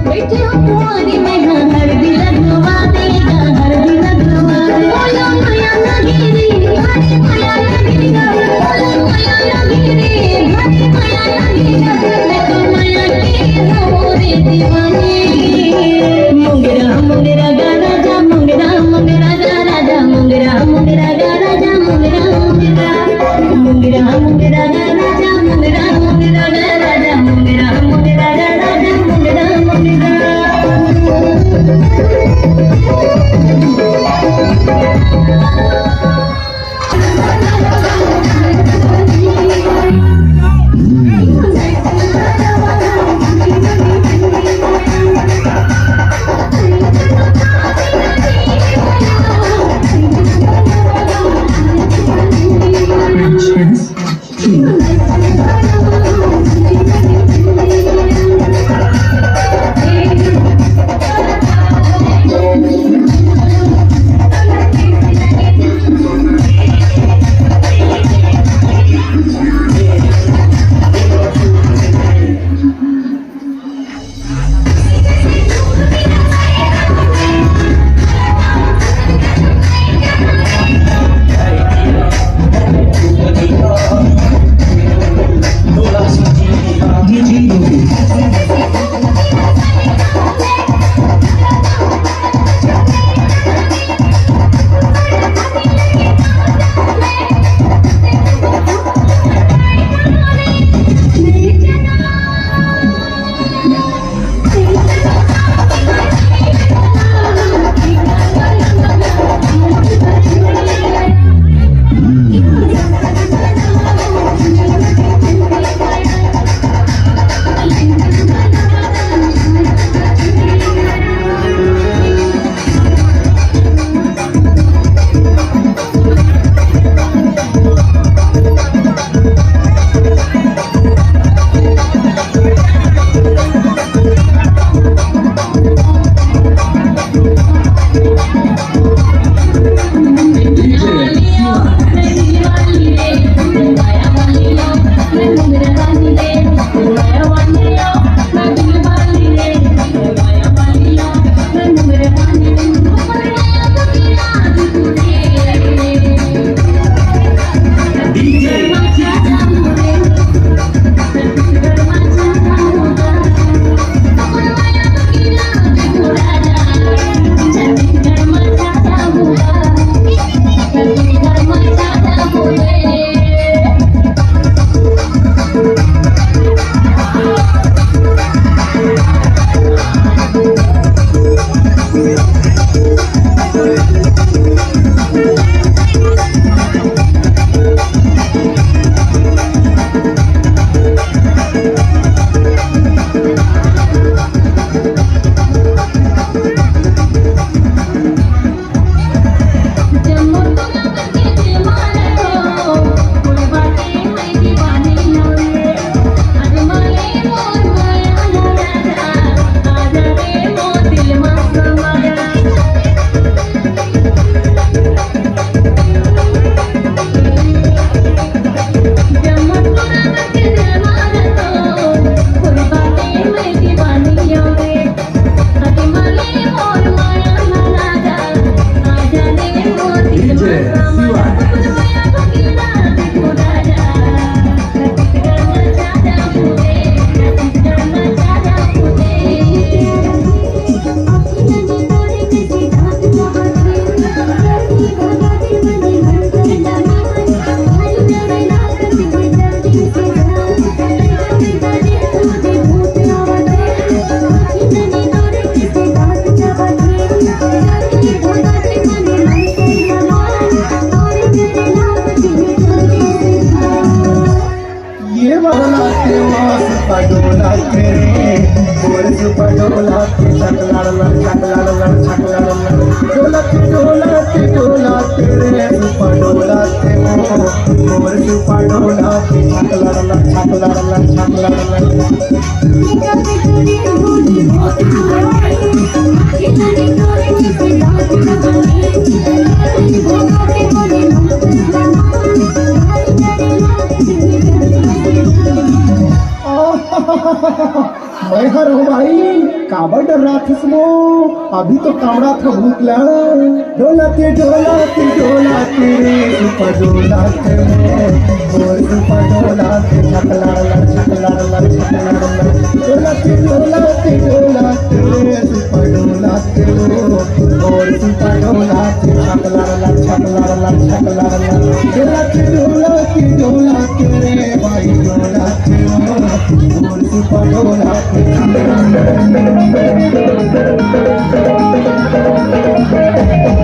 बैठे हो कुंवारी में डोला के छकला छकला छकला डोला के डोला तेरे ऊपर डोला के मोर ऊपर डोला के छकला छकला छकला मैं हर हूँ भाई काबर डर रहा था सुनो अभी तो कामड़ा था भूख ला डोलाते डोलाते डोलाते ऊपर डोलाते मोर ऊपर डोलाते छकला छकला छकला डोलाते डोलाते डोलाते ऊपर डोलाते मोर ऊपर डोलाते छकला छकला छकला डोलाते डोलाते डोलाते भाई डोलाते मोर ऊपर डोलाते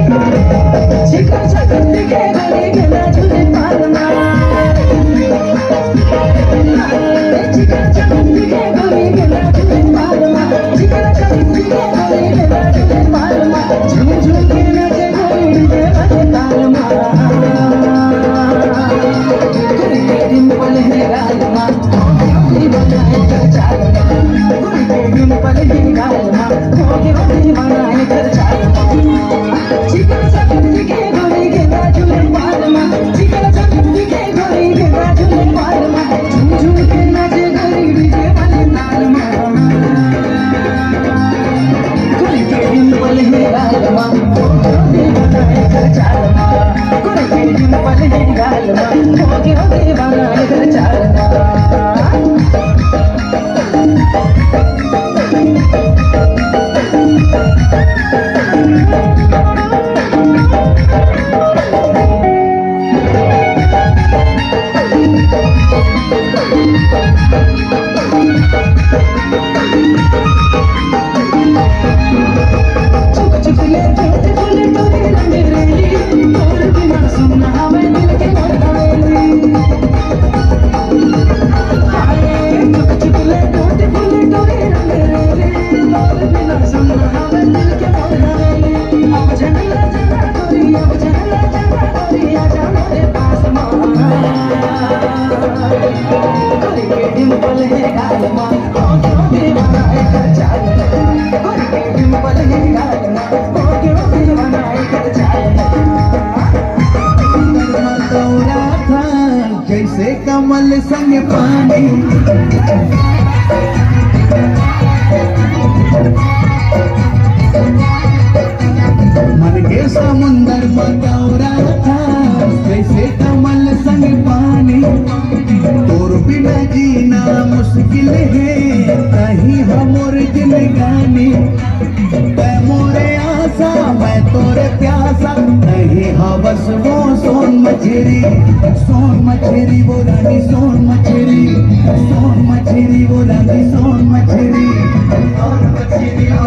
चिका चिका दिखे गली गला झूले पालना चिका चिका दिखे गली गला झूले पालना चिका चिका दिखे गली गला झूले पालना झूम झूम के नाचे गोरी के बजे तालमा गोरी के डिंपल है गालमा गोरी बनाए कर चालमा गोरी के डिंपल है गालमा गोरी बनाए कर चालमा चिका चिका दिखे गली गला झूले पालना चिका चिका दिखे गली गला झूले पालना झूम झूम के नाचे गोरी के बजे तालमा गोरी के डिंपल है गालमा गोरी बनाए कर चालमा गोरी के डिंपल है गालमा गोरी बनाए कर चालमा जैसे कमल संग पानी मन के समुंदर बतौरा था जैसे कमल संग पानी तोर बिना जीना मुश्किल है कहीं हमोर जिंदगानी तै मोरे आशा मैं तोरे प्यासा नहीं हवस वो सोन मछली वो रानी सोन मछली वो रानी सोन मछली वो